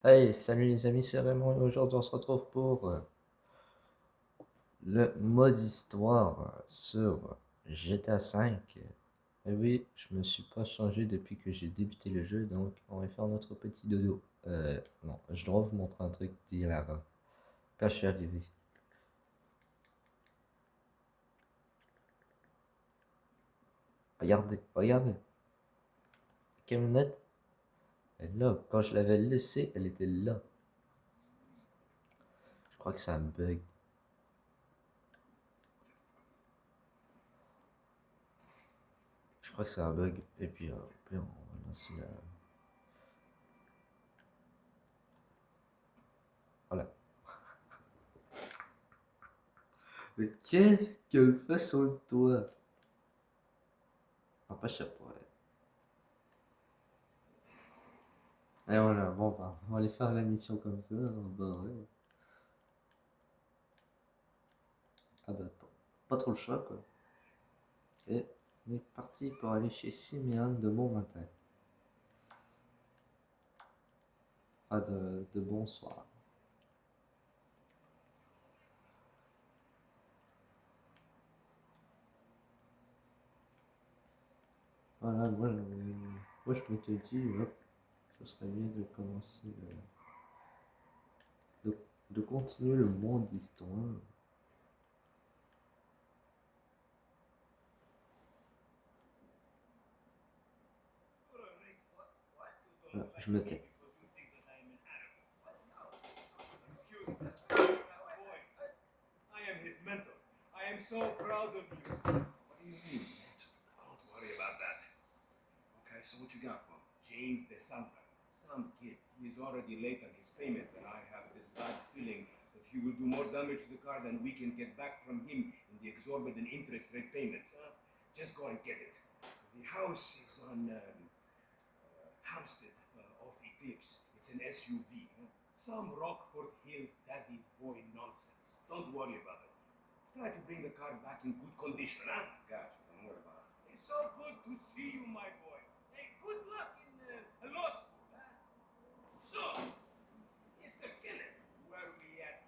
Hey, salut les amis, c'est Raymond et aujourd'hui on se retrouve pour le mode histoire sur GTA V. Et oui, je me suis pas changé depuis que j'ai débuté le jeu, donc on va faire notre petit dodo. Non, je dois vous montrer un truc d'hier, quand je suis arrivé. Regardez, regardez, la camionnette, elle est là. Quand je l'avais laissée, elle était là. Je crois que c'est un bug. Je crois que c'est un bug. Et puis on va lancer la... Voilà. Mais qu'est-ce qu'elle fait sur le toit? Ah, pas chapeau. Et voilà, bon, bah, on va aller faire la mission comme ça. Bah, ouais. Ah bah, pas trop le choix, quoi. Et on est parti pour aller chez Simeon de bon matin. Ah, de bonsoir. Voilà, moi je m'étais dit, hop, ça serait mieux de commencer, de, de continuer le monde d'histoire. Voilà, je me tais. I am his mentor. I am so proud of you. What do you mean, mentor? Don't worry about that. Okay, so what you got for him? James De Santa. Some kid. He is already late on his payments, and I have this bad feeling that he will do more damage to the car than we can get back from him in the exorbitant interest rate payments. Just go and get it. The house is on Hampstead off Eclipse. It's an SUV. Some Rockford Hills daddy's boy nonsense. Don't worry about it. Try to bring the car back in good condition, huh? Gotcha. Don't worry about it. It's so good to see you, my boy. Hey, good luck in law school, huh? So, Mr. Kenneth, where we at?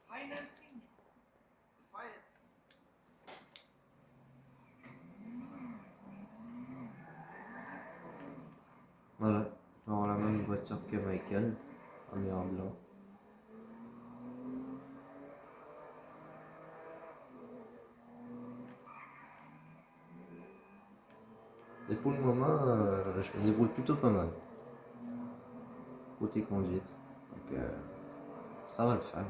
Financing? Finance? Voilà, dans la même voiture que Michael, en noir blanc. Et pour le moment, je me débrouille plutôt pas mal, côté conduite. Donc, ça va le faire.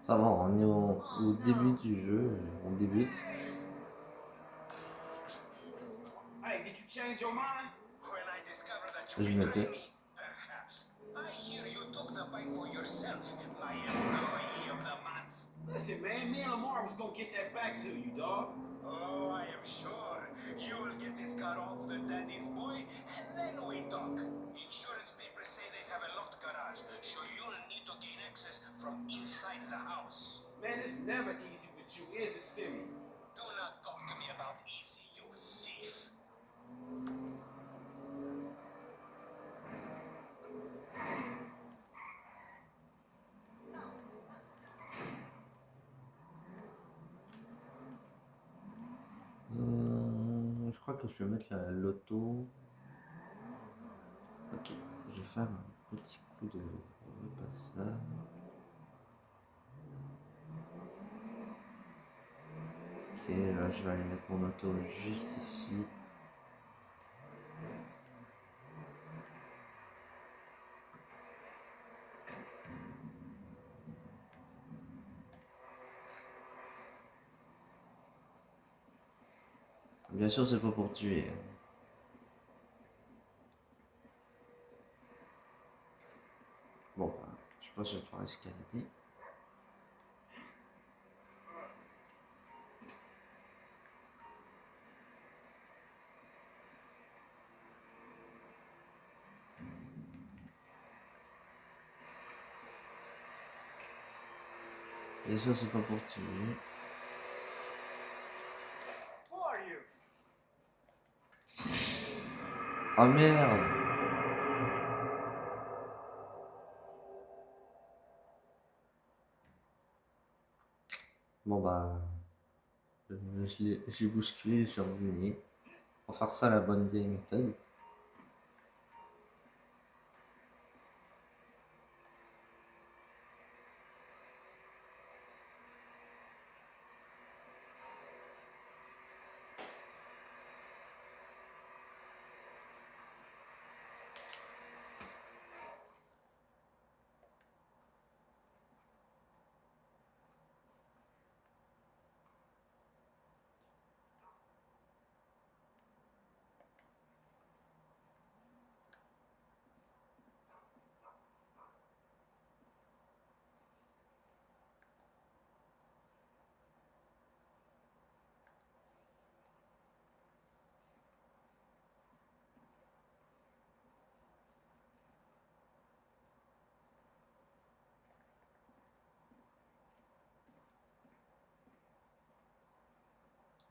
Ça va, on est au début du jeu, on débute. Hey, did you change your mind? When I discovered that Je you me betray tais. me, perhaps. I hear you took the bike for yourself, my employee of the month. Listen, man, me and Lamar was gonna get that back to you, dog. Oh, I am sure. You will get this car off the daddy's boy, and then we talk. Insurance papers say they have a locked garage, so you'll need to gain access from inside the house. Man, it's never easy with you, is it, Simi? Do not talk to me about easy, you thief. Je crois que je vais mettre l'auto. Ok, je vais faire un petit coup de repassage. Ok, là je vais aller mettre mon auto juste ici. Bien sûr, c'est pas pour tuer. Bon, bah, je pense que je vais pouvoir escalader. Bien sûr, c'est pas pour tuer. Oh merde! Bon bah, j'ai bousculé, j'ai ordonné. On va faire ça à la bonne vieille méthode.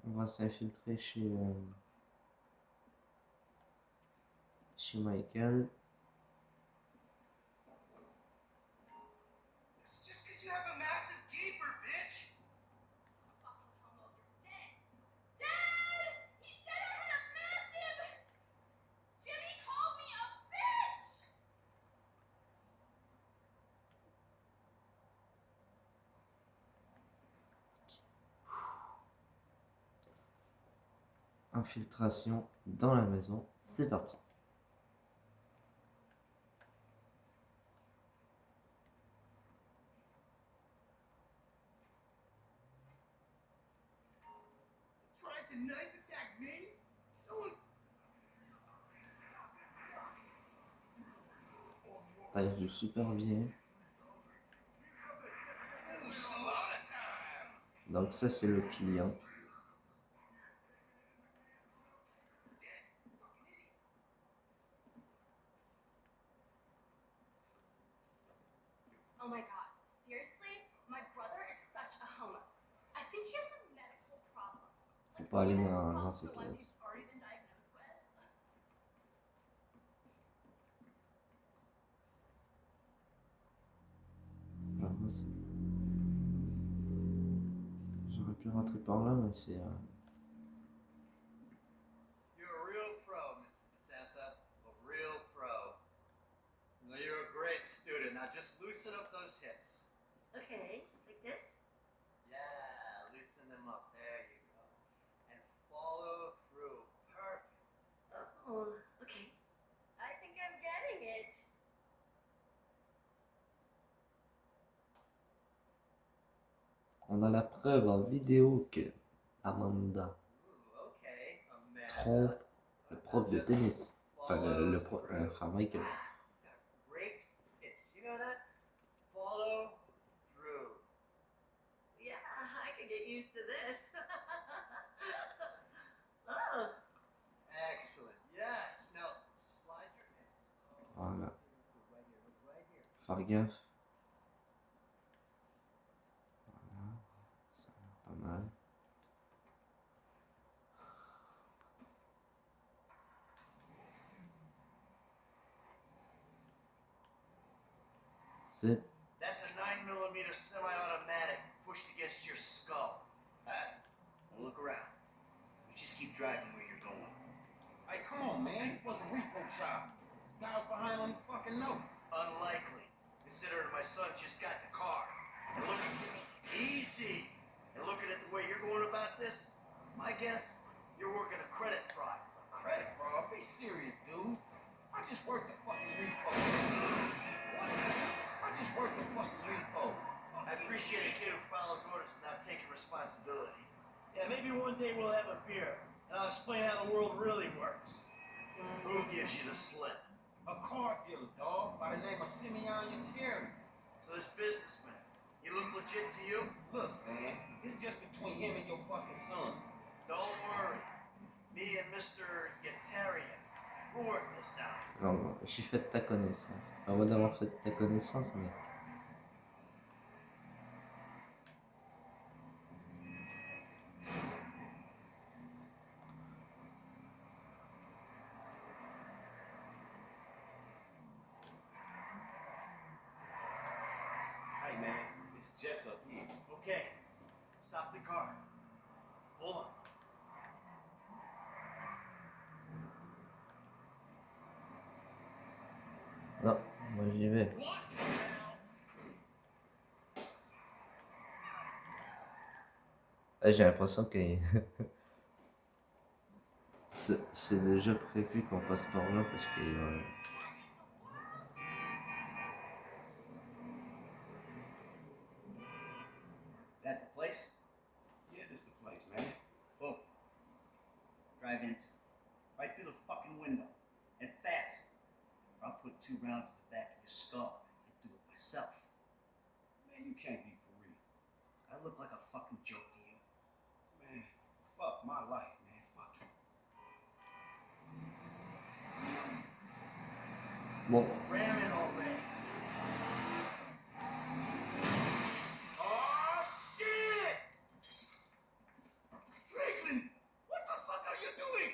On va s'infiltrer chez Michael. It's just because you have a massive gaper, bitch. Fucking homo, you're dead. Dad! He said I had a massive... Jimmy called me a bitch! Infiltration dans la maison, c'est parti. Tried to knife attack me? No one. Ah, il joue super bien. Ooh, salada time. Donc ça c'est le client. Oh my god, seriously? My brother is such a homo. I think he has a medical problem. Faut pas aller dans Problems ces the ones pièces. he's already been diagnosed with. Alors, moi, j'aurais pu rentrer par là, mais c'est... You're a real pro, Mrs. DeSanta. A real pro. No, you're a great student. Now just loosen up those hips. Okay, like this? Yeah, loosen them up. There you go. And follow through. Perfect. Oh, okay. I think I'm getting it. On a la preuve en vidéo que Amanda Ooh, okay, Amanda. trompe le prof de Just tennis. Enfin, follow enfin through. Michael. Ah, you've got great hips. You know that? Follow through. Yeah, I could get used to this. Oh. Excellent. Yes. Now slide your hips. Voilà. Look right here. Look right here. Faire gaffe. Voilà. Ça a l'air pas mal. C'est... That's a 9mm semi-automatic pushed against your skull. Now look around. You just keep driving where you're going. Hey, come on, man. This wasn't repo shop. Guy was behind on his fucking note. Unlikely, considering my son just got the car. And looking easy. And looking at the way you're going about this, my guess, you're working a credit fraud. Credit fraud? Be serious, dude. I just worked the fucking repo. What? I just worked the fucking repo. I appreciate a kid who follows orders without taking responsibility. Yeah, maybe one day we'll have a beer, and I'll explain how the world really works. Who gives you the slip? A car dealer, dog, by the name of Simeon Terry. So this businessman, he look legit to you? Look, man, it's just between him and your fucking son. Don't worry. Me and Mr. Yetarian, we'll work this out. Non, non, j'ai fait ta connaissance. Pas moi d'avoir fait ta connaissance, mais... Jeff's up here. Okay. Stop the car. Hold on. Non, moi j'y vais. Ah, j'ai l'impression que c'est déjà prévu qu'on passe par là parce que That the place? Yeah, this the place, man. Boom. Drive into. Right through the fucking window. And fast. Or I'll put 2 rounds in the back of your skull and do it myself. Man, you can't be for real. I look like a fucking joke to you. Man, fuck my life, man. Fuck it. bon, Ram it already. Oh, shit! Franklin, what the fuck are you doing?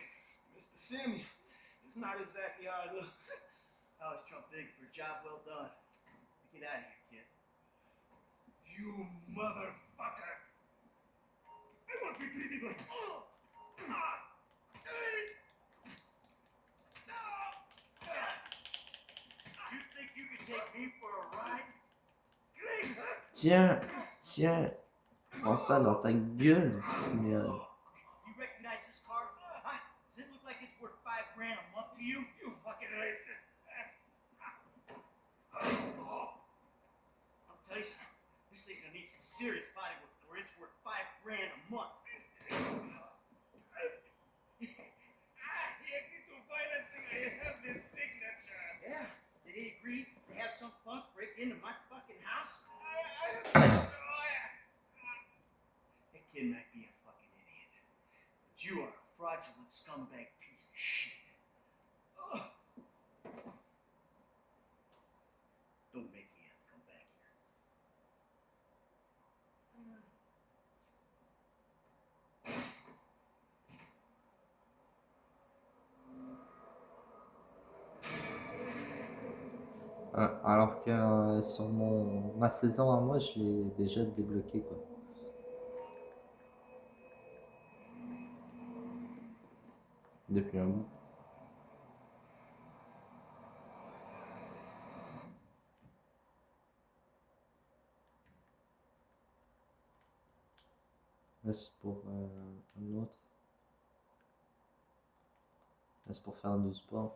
Mr. Simeon, it's not exactly how it looks. I was Trump big for a job well done. Get out of here, kid. You motherfucker! I won't be treated like. Oh! Ah! Hey! No! You think you can take me for a ride? Green, huh? tiens, tiens, prends ça dans ta gueule, Simeon. You recognize this car? Huh? Does it look like it's worth $5 grand a month to you? You fucking racist! I'll tell you something. This thing's gonna need some serious body work or it's worth $5 grand a month. I agree to financing. I have this signature. Yeah, did he agree to have some punk break into my fucking house? That kid might be a fucking idiot, but you are a fraudulent scumbag piece of shit. Ugh. Don't make me have to come back here. Alors que sur ma saison à moi, je l'ai déjà débloqué quoi. Depuis un bout. Là c'est pour un autre. Là c'est pour faire du sport.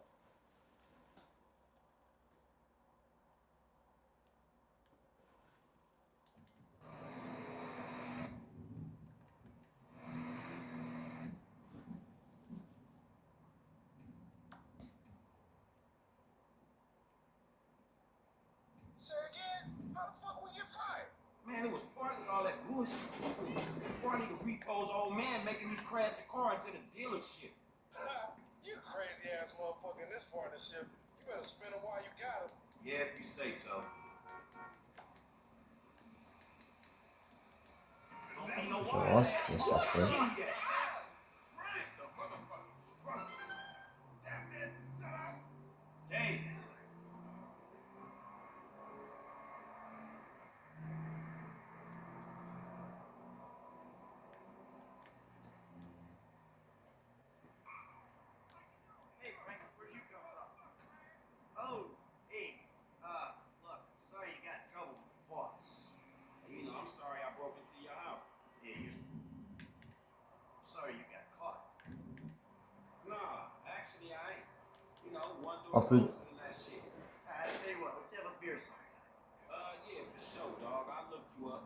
Say again? How the fuck we get fired? Man, it was partly all that bullshit. Partly the repo's old man making me crash the car into the dealership. You crazy ass motherfucker in this partnership. You better spend them while you got them. Yeah, if you say so. Ain't no Je vois ce que ça fait. Dang. Hey, Frank, where'd you come from? Oh, hey, look, sorry you got in trouble with the boss. You know, I'm sorry I broke into your house. Yeah, you're sorry you got caught. Nah, actually I ain't. You know, one Un door peu. closer than that shit. I tell you what, let's have a beer sometime. Yeah, for sure, dog. I'll look you up.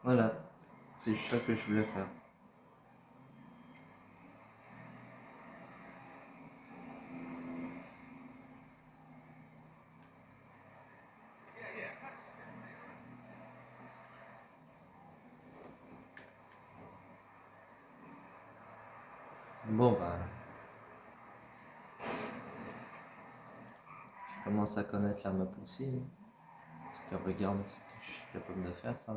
Voilà, c'est ça que je voulais faire. Bon, bah, je commence à connaître la map aussi. Hein. Parce que regarde ce que je suis capable de faire, ça.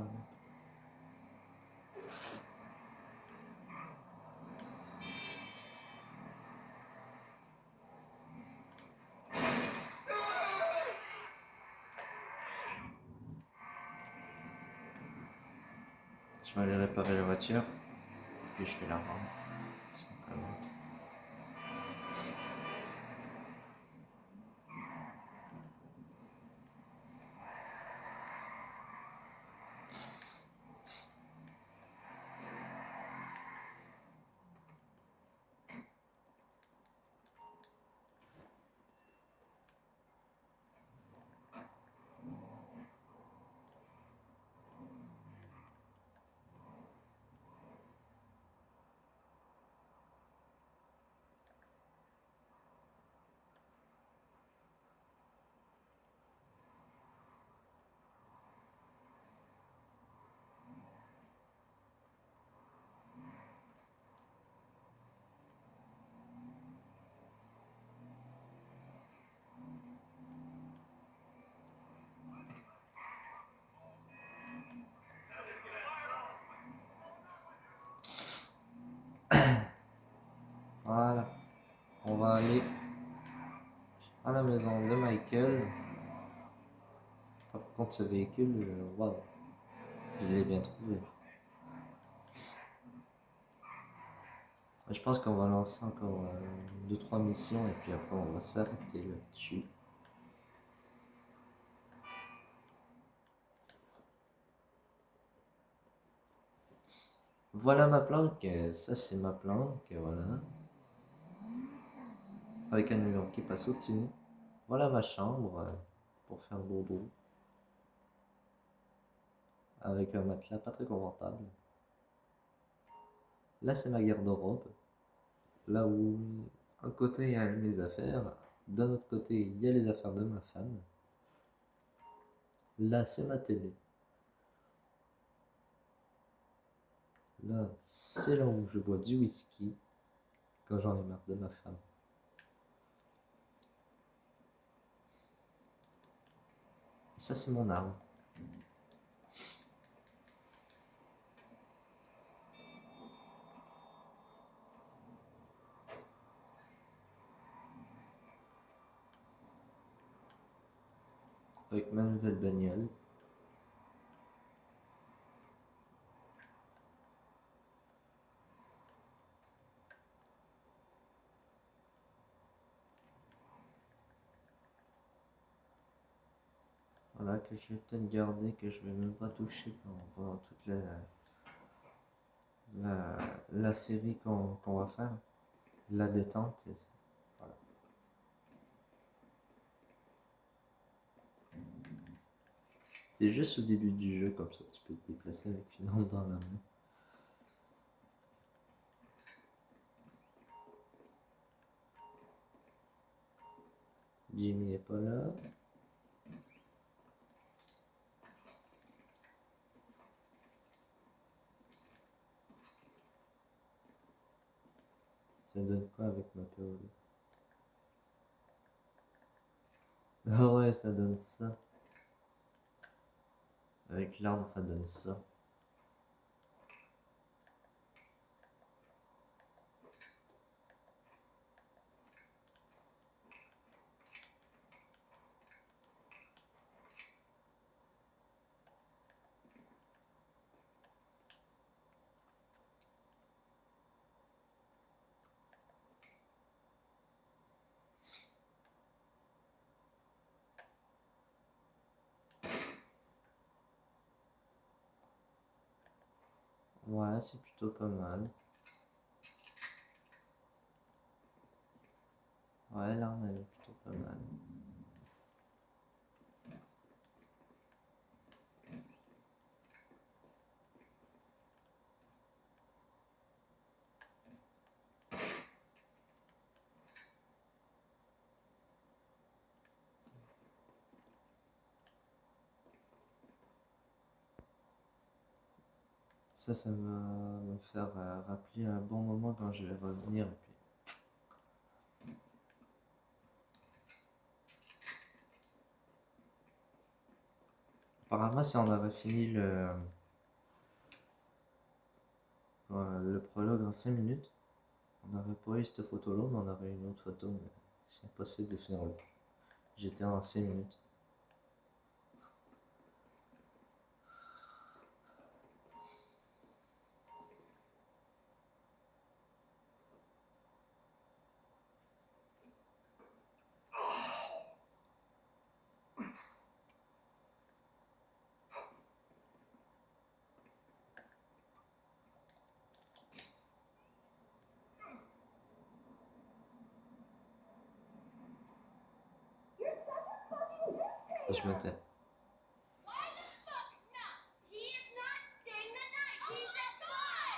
Je vais aller réparer la voiture, puis je vais la rendre, tout simplement. Voilà, on va aller à la maison de Michael. Par contre, ce véhicule, waouh, je l'ai bien trouvé. Je pense qu'on va lancer encore 2-3 missions et puis après on va s'arrêter là-dessus. Voilà ma planque, ça c'est ma planque, voilà. Avec un numéro qui passe au-dessus. Voilà ma chambre pour faire dodo. Avec un matelas pas très confortable. Là c'est ma garde-robe. Là où d'un côté il y a mes affaires, d'un autre côté il y a les affaires de ma femme. Là c'est ma télé. Là c'est là où je bois du whisky quand j'en ai marre de ma femme. Et ça c'est mon arme. Avec ma nouvelle bagnole. Voilà, que je vais peut-être garder, que je vais même pas toucher pendant toute la série qu'on va faire. La détente. Voilà. C'est juste au début du jeu, comme ça tu peux te déplacer avec une arme dans la main. Jimmy est pas là. Ça donne quoi avec ma POV? Ah ouais, ça donne ça. Avec l'arme, ça donne ça. Ouais, c'est plutôt pas mal. Ouais, l'arme, elle est plutôt pas mal. Ça va me faire rappeler un bon moment quand je vais revenir. Et puis Apparemment, si on aurait fini le prologue en 5 minutes, on n'aurait pas eu cette photo-là, mais on aurait eu une autre photo. Mais c'est impossible de finir là. J'étais en 5 minutes. Je me tais. Why the fuck not? He is not staying the night. He's a guy.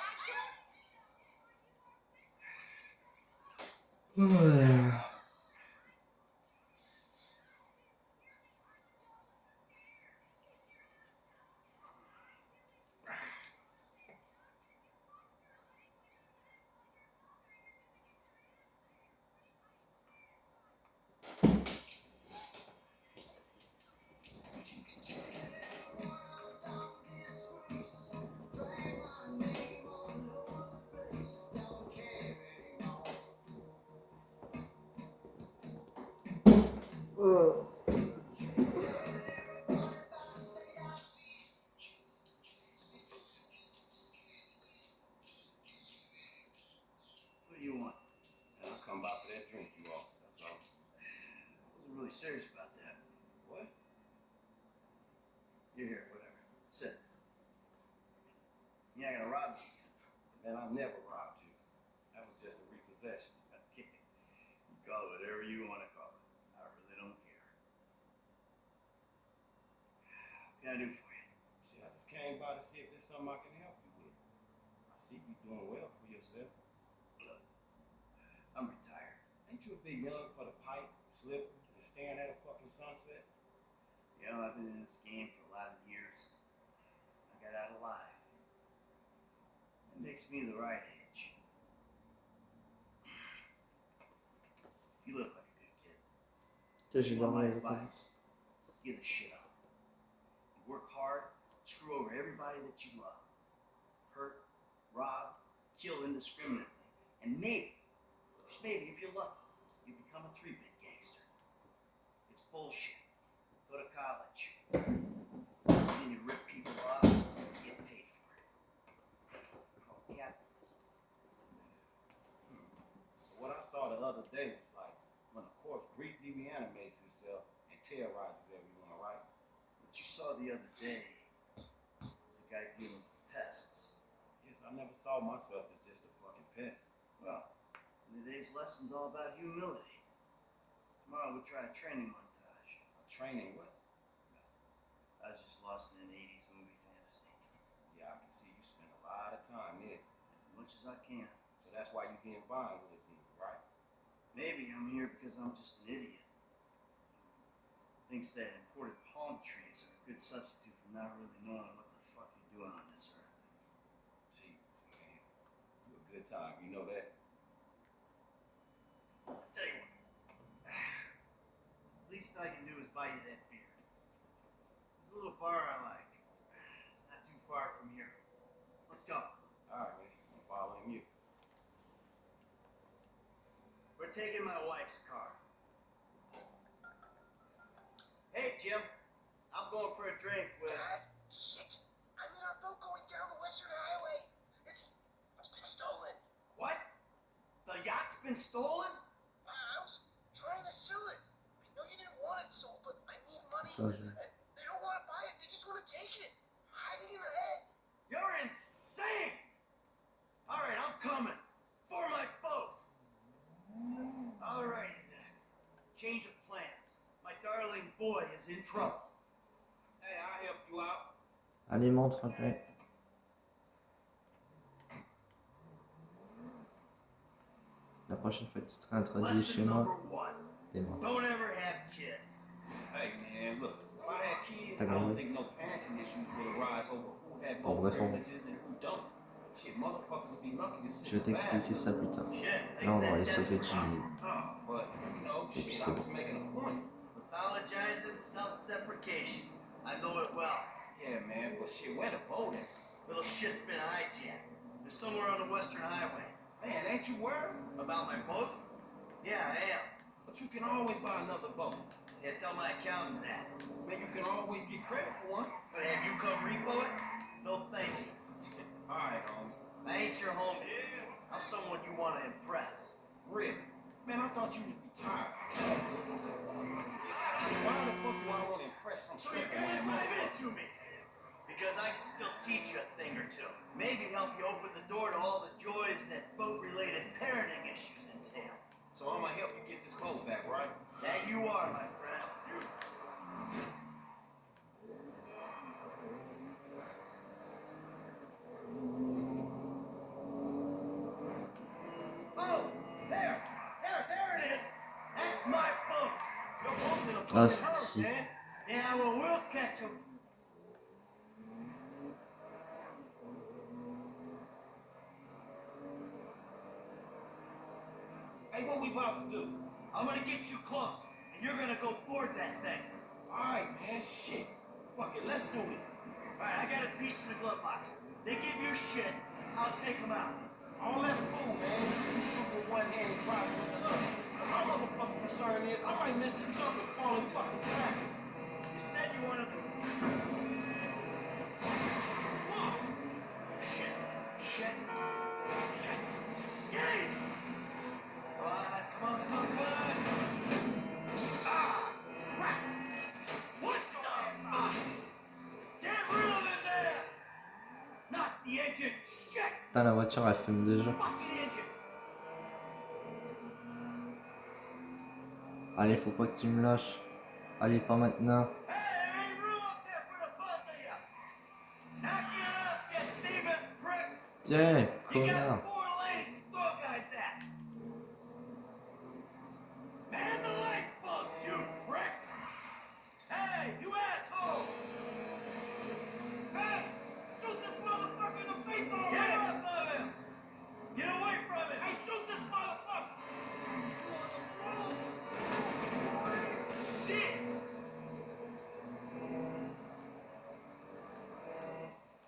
What do you want? I'll come by for that drink you offered, that's all. I wasn't really serious about that. What? You're here, whatever. Sit. You ain't gonna rob me. Man, I never robbed you. That was just a repossession. You call it whatever you want to call it. I really don't care. What can I do for you? Shit, I just came by to see if there's something I can help you with. I see you doing well for yourself. Look, I'm retired. Ain't you a bit young for the pipe, slip, and staring at a fucking sunset? You know, I've been in this game for a lot of years. I got out alive. That makes me the right age. You look like a good kid. J'ai You want my dormi avec lui. advice? Give the shit up. You work hard, screw over everybody that you love. Hurt, rob, kill indiscriminately. And maybe, just maybe if you're lucky, you become a three-bit gangster. It's bullshit. Go to college. Then you rip people off and get paid for it. It's called capitalism. So what I saw the other day was like when a corpse briefly reanimates itself and terrorizes everyone, right? What you saw the other day was a guy dealing with pests. Guess I never saw myself as just a fucking pest. Well, today's lesson's all about humility. Tomorrow we'll try a training montage. A training what? I was just lost in an 80s movie fantasy. Yeah, I can see you spend a lot of time there. As much as I can. So that's why you getting violent with me, right? Maybe I'm here because I'm just an idiot. Thinks that imported palm trees are a good substitute for not really knowing what the fuck you're doing on this earth. Jesus, man. You a good time, you know that? I'll tell you what. Least I can do is buy you that beer. There's a little bar I like. It's not too far from here. Let's go. Alright, man. I'm following you. We're taking my wife's car. Hey, Jim. I'm going for a drink with... Dad, shit. I'm in our boat going down the Western Highway. It's been stolen. What? The yacht's been stolen? I was trying to sell it. I know you didn't want it sold, but I need money. Attends, They don't want to buy it. They just want to take it. I'm hiding in the head. You're insane! Alright, I'm coming. For my boat. Alrighty then. Change of plans. My darling boy is in trouble. Hey, I'll help you out. Allez, montre un peu. La prochaine fois que tu te réintroduis chez Lesson moi, number one. t'es mort. Don't ever have kids. Hey, man, look. If I had kids, T'as I don't compris? think no parenting issues would arise over who had Pour more vrai fond. privileges and who don't. Shit, motherfuckers would be lucky to sit Je vais in the t'expliquer ça bathroom. plus tard. Shit, Là, on va makes aller that sauver desperate. Jimmy. Ah, but, you know, Et puis shit, c'est I was bon. making a point. Pathologizing self-deprecation. I know it well. Yeah, man, but shit, where the boat at? Little shit's been hijacked. They're somewhere on the Western Highway. Man, ain't you worried? About my boat? Yeah, I am. But you can always buy another boat. Yeah, tell my accountant that. Man, you can always get credit for one. But have you come repo it? No, thank you. Alright, homie. I ain't your homie. I'm someone you want to impress. Really? Man, I thought you was retired. Why the fuck do I want to impress some So you're stripper gonna man? drive into me? Because I can still teach you a thing or two. Maybe help you open the door to all the joys that boat-related parenting issues entail. So I'm gonna help you get this boat back, right? That you are, my friend. Oh, there it is. That's my boat. Your boat's in a Ah, fucking hurry, si. man. Yeah, well, we'll catch him. Hey, what we about to do? I'm gonna get you close, and you're gonna go board that thing. Alright, man, shit. Fuck it, let's do this. Alright, I got a piece in the glove box. They give you shit, I'll take them out. All that's cool, man. You shoot with one hand and drive with the other. My motherfucking concern is I might miss the jump and fall in fucking traffic. You said you wanted to... Whoa! Shit. Shit. Yay! Come on. Ah! Crap! What the fuck? Get rid of his ass! Not the engine! Shit! Putain, la voiture elle fume déjà. Fucking engine! Allez, faut pas que tu me lâches. Allez, pas maintenant. Hey, there ain't room up there for the both of you! Knock it up, you thieving prick! Tiens, You connard. got 4 lanes to throw guys at! Man the light bulbs, you pricks! Hey, you asshole! Hey! Shoot this motherfucker in the face already! Get off of him! Get away from him! Hey, shoot this motherfucker! Shit!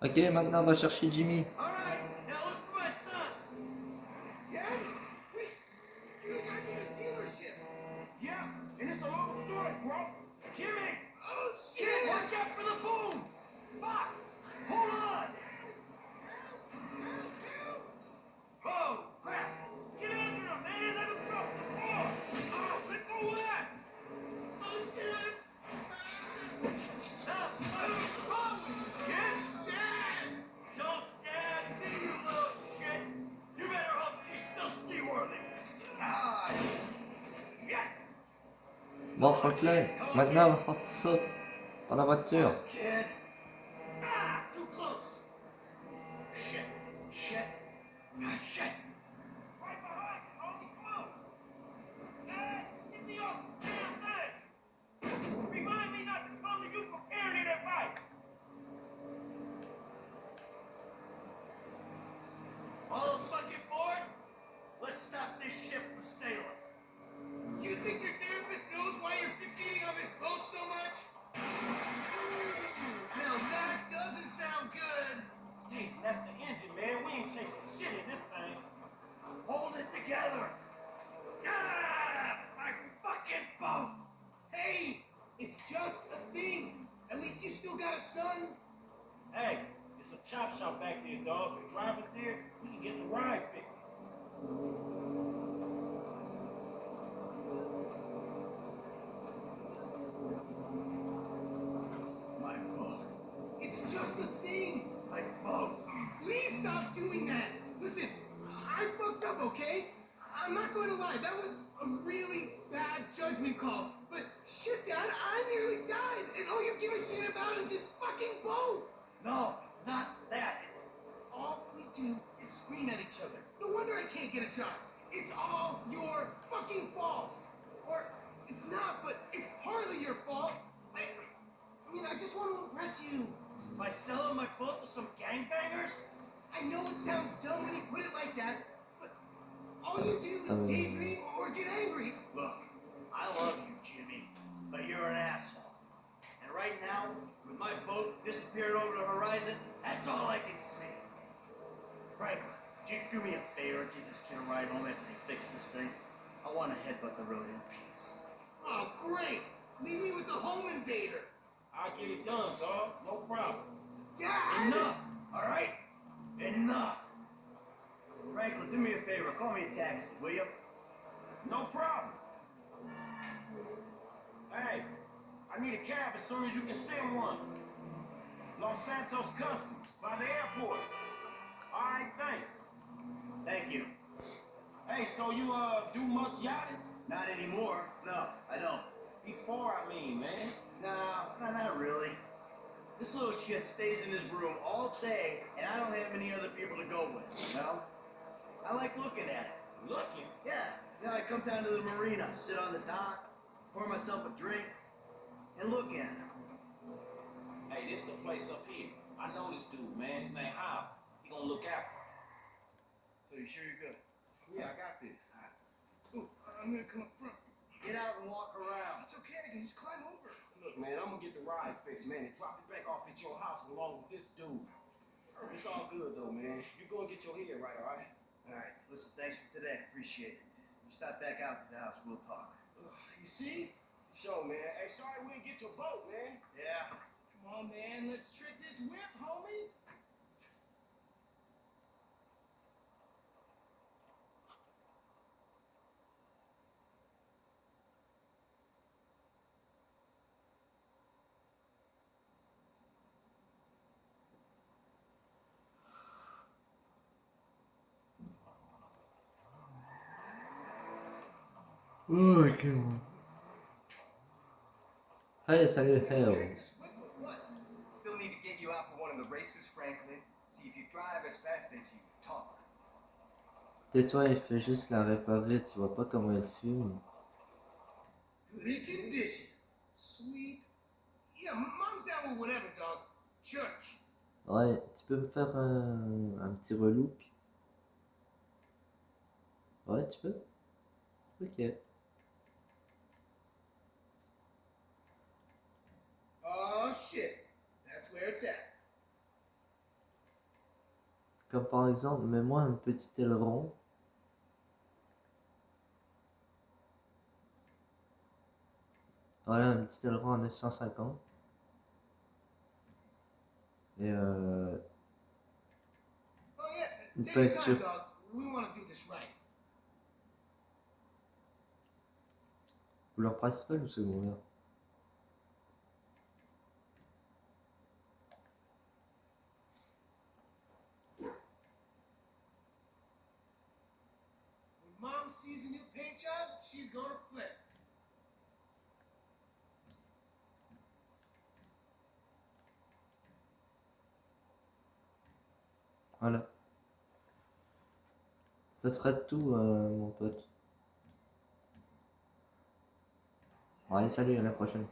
Ok, maintenant on va chercher Jimmy. Alright, now look for my son! Daddy, wait, you got me a dealership. Yeah, and it's a long story, bro. Jimmy! Oh Shit, shit! watch out for the boom! Fuck! Hold on! Oh, crap! Get under him, man! Let him drop the floor! Oh, let go of that! Oh, shit! What's wrong with you, kid? Dad! Don't dad me, you little shit! You better hope she's still seaworthy! Ah! Yeah! Bon, Franklin, maintenant on va faire tout ça dans la voiture. Kid! Ah! Too close! Shit! Shit! Ah, shit! Right behind you, homie! Come on! Dad! Get me off the damn thing! Remind me not to come to you for parenting advice! All fucking board? Let's stop this ship from sailing. You think your therapist knows why you're fixating on this boat so much? Now that doesn't sound good. Hey, that's the engine, man. We ain't chasing shit in this thing. Hold it together! Ah! My fucking boat! Hey, it's just a thing. At least you still got a son. Hey, it's a chop shop back there, dog. The driver's there. We can get the ride fixed. My boat! It's just a thing. My boat! Please stop doing that. Listen, I fucked up, okay? I'm not going to lie. That was a really bad judgment call. But shit, Dad, I nearly died. And all you give a shit about is this fucking boat. No, it's not that. It's All we do is scream at each other. No wonder I can't get a job. It's all your fucking fault. Or it's not, but it's partly your fault. I mean, I just want to impress you. by selling my boat to some gangbangers. I know it sounds dumb when you put it like that, but all you do is daydream or get angry. Look, I love you, Jimmy, but you're an asshole. And right right now, with my boat disappearing over the horizon, that's all I can see. Franklin, could you do me a favor? Give this kid a ride home after they fix this thing? I want to headbutt the road in peace. Oh, great. Leave me with the home invader. I'll get it done, dog. No problem. Dad! Enough! Alright? Enough! Franklin, do me a favor. Call me a taxi, will you? No problem. Hey, I need a cab as soon as you can send one. Los Santos Customs, by the airport. All right, thanks. Thank you. Hey, so you do much yachting? Not anymore. No, I don't. Before, I mean, man. No, not really. This little shit stays in his room all day, and I don't have any other people to go with, you know? I like looking at it. Looking? Yeah, I come down to the marina, sit on the dock, pour myself a drink, and look at it. Hey, this the place up here. I know this dude, man. His name Hal. He gonna look after me. So you sure you're good? Yeah, I got this. Ooh, I'm gonna come up front. Get out and walk around. It's okay, I can just climb over. Look, man, I'm gonna get the ride fixed, man, and drop it back off at your house along with this dude. It's all good, though, man. You go and get your head right, all right? Alright, listen, thanks for today. Appreciate it. You stop back out to the house, we'll talk. You see? Sure, man. Hey, sorry we didn't get your boat, man. Yeah. Come on, man, let's trick this whip, homie. Oh, ok. Hey, salut, Hale. Trick this whip or what? Still need to get you out for one of the races, Franklin. See if you drive as fast as you talk. Tais-toi, il fait juste la réparer, tu vois pas comment elle fume. Good condition. Sweet. Yeah, mom's down with whatever, dog. Church. Ouais, tu peux me faire un petit relook? Ouais, tu peux? Ok. Oh, shit. That's where it's at. Comme par exemple, mets-moi un petit aileron. Voilà, un petit aileron à 950. Et Oh, yeah. une Take your time, peinture. dog. We want to do this right. Couleur principale ou secondaire? When mom sees a new paint job, she's gonna flip. Voilà. Ça sera tout, mon pote. Allez, salut, à la prochaine.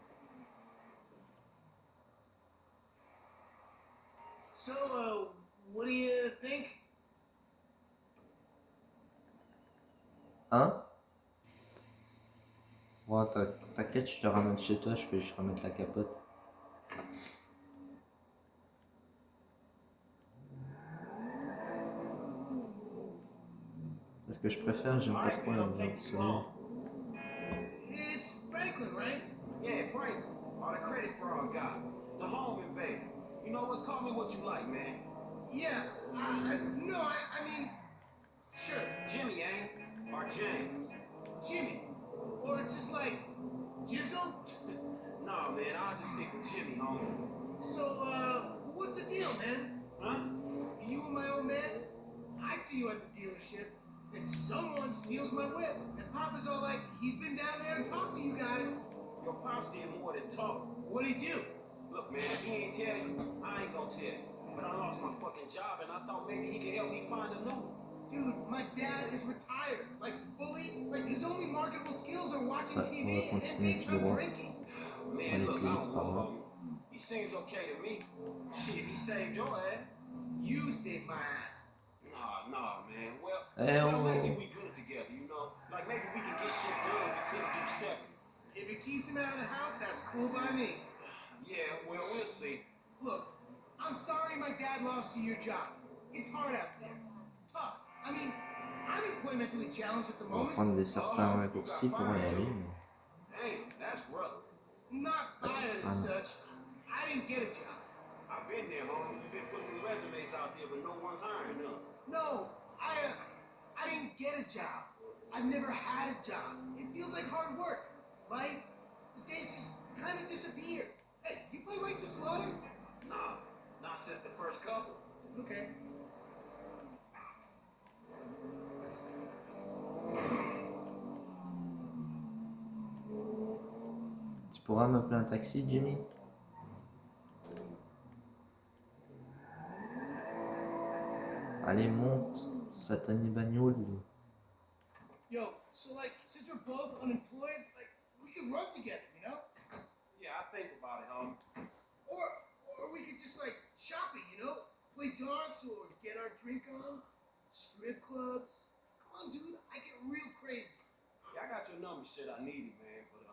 So, what do you think? Hein? Bon, t'inquiète, je te ramène chez toi, je vais juste remettre la capote. Parce que je préfère, j'aime All pas right, trop man, la don't lumière take du too soleil. long. It's Franklin, right? Yeah, Frank. All the credit for our guy. The home invader. You know what? Call me what you like, man. Yeah, no, I mean, sure, Jimmy, ain't? Or James? Jimmy. Or just like, Jizzle? Nah, man, I'll just stick with Jimmy, homie. So, what's the deal, man? Huh? You and my old man? I see you at the dealership, and someone steals my whip. And Papa's all like, he's been down there to talk to you guys. Your pops did more than talk. What'd he do? Look, man, if he ain't tell you, I ain't gonna tell you. But I lost my fucking job, and I thought maybe he could help me find a new one. Dude, my dad is retired. Like, fully. Like, his only marketable skills are watching Ouais, on va TV and continuer tout daytime droit. drinking. Man, Allez, look, plus I vite, don't pardon. know, homie. He seems okay to me. Shit, he saved your ass. You saved my ass. Nah, man. Well, Eh maybe oh! we good together, you know? Like, maybe we can get shit done we couldn't do separate. If it keeps him out of the house, that's cool by me. Yeah, well, we'll see. Look, I'm sorry my dad lost you your job. It's hard out there. Tough. I mean, I'm employmentally challenged at the On va moment. prendre des certains raccourcis pour y aller, mais Damn, that's rough. Not fired as extrêmement. such. I didn't get a job. I've been there, homie. You've been putting resumes out there, but no one's hiring them. No, I didn't get a job. I've never had a job. It feels like hard work. Life, the days just kind of disappear. Hey, you play Right to Slaughter? Nah, not since the first couple. Okay. Tu pourras m'appeler un taxi, Jimmy? Allez, monte, satané bagnole. Yo, so like, since we're both unemployed, like, we could run together, you know? Yeah, I think about it, homie. Or we could just like shop it, you know? Play darts or get our drink on. Strip clubs. Come on, dude, I get real crazy. Yeah, I got your number, shit. I need it, man. But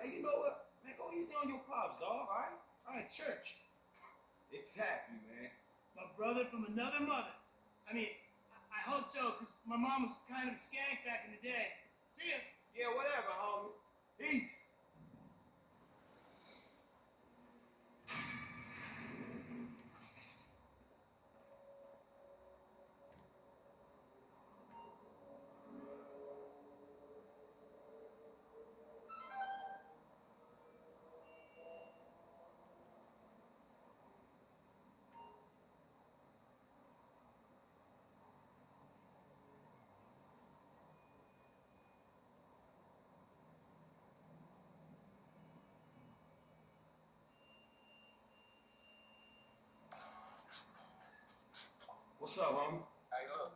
hey, you know what? Man, go easy on your pops, dog. All right? Alright, church. Exactly, man. My brother from another mother. I mean, I hope so, because my mom was kind of a skank back in the day. See ya. Yeah, whatever, homie. Peace. What's up, homie? Hey, look.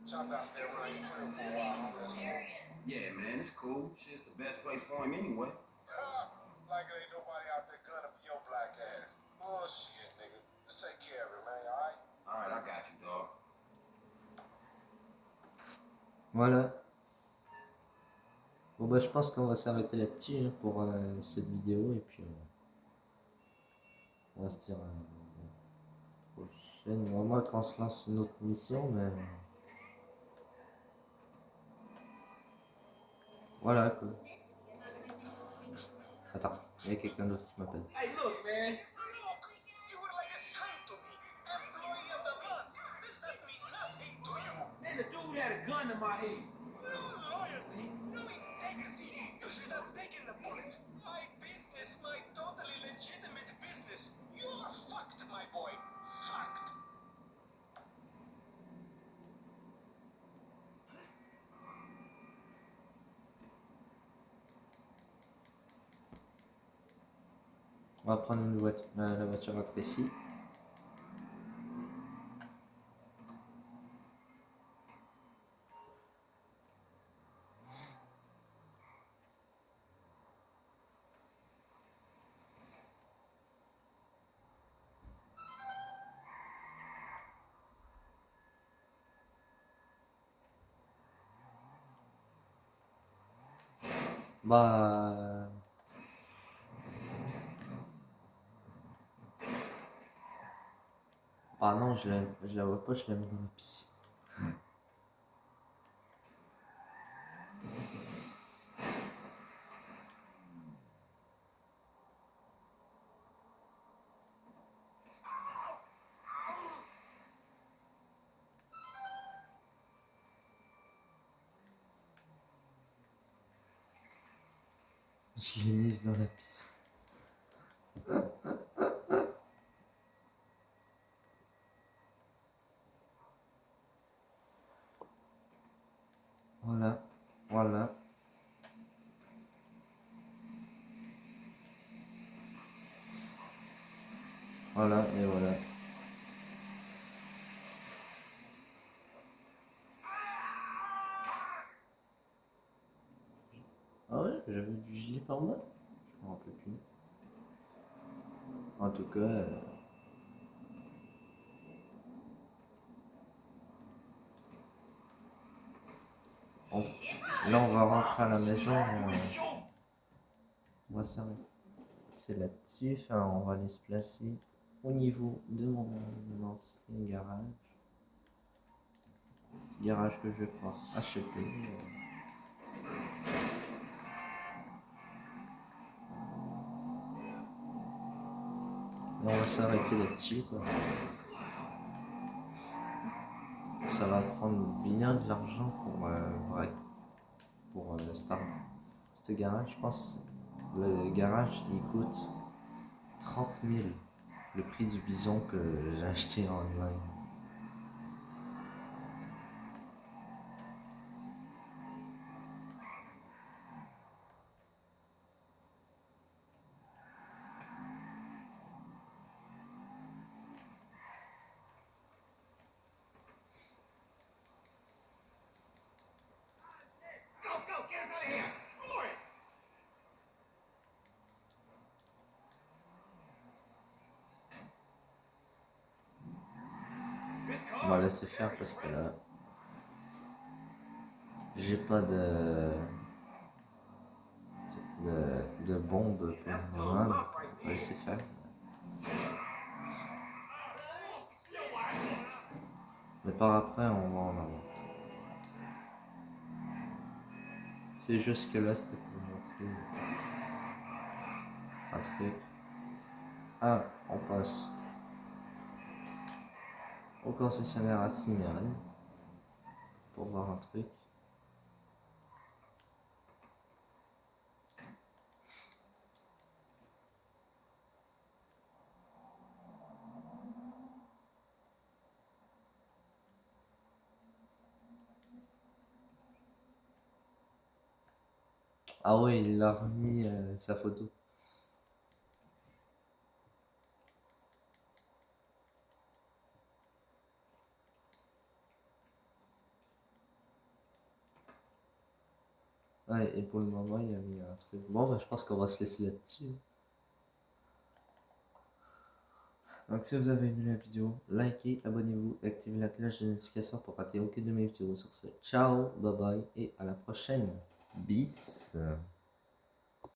Chop out stay around your crib for a while, homie. That's cool. Yeah, man, it's cool. Shit's the best place for him anyway. Like it ain't nobody out there gunning for your black ass. Bullshit, nigga. Just take care of it, man, alright? All right, I got you, dog. Voilà. Bon bah je pense qu'on va s'arrêter là-dessus hein, pour cette vidéo et puis on va se dire à la prochaine. Vraiment quand on se lance une autre mission, mais voilà quoi. Attends, il y a quelqu'un d'autre qui m'appelle. Hey, look, man. Look, you were like a son to me. Employee of the month. Does that mean nothing to you? Man, the dude had a gun to my head. No loyalty, no integrity. You should have taken the bullet. My business, my totally legitimate business. You're fucked, my boy. Fucked. On va prendre une la voiture à Tracy. Bah... Ah non, je la vois pas, je la mets dans la piscine. Je l'ai mise dans la piscine. Voilà, voilà. Voilà, et voilà. Ah ouais, j'avais du gilet par moi. Je me rappelle plus. En tout cas... Là, on va rentrer à la maison. On va s'arrêter. C'est là-dessus. Enfin, on va aller se placer au niveau de mon ancien garage. Petit garage que je vais pouvoir acheter. Et on va s'arrêter là-dessus, quoi. Ça va prendre bien de l'argent pour ce garage. Je pense que le garage il coûte 30 000, le prix du bison que j'ai acheté en online. Go, go, get us out of here! For it! On va laisser faire parce que là, j'ai pas de bombe pour le moment. On va laisser faire. Mais par après, on va en avoir. C'est juste que là, c'était pour montrer un truc. Ah, on passe au concessionnaire à Cimerane pour voir un truc. Ah ouais, il a remis sa photo. Ouais, et pour le moment, il a mis un truc. Bon, bah, je pense qu'on va se laisser là-dessus. Donc, si vous avez aimé la vidéo, likez, abonnez-vous, activez la cloche de notification pour rater aucune de mes vidéos. Sur ce, ciao, bye bye et à la prochaine. Bis.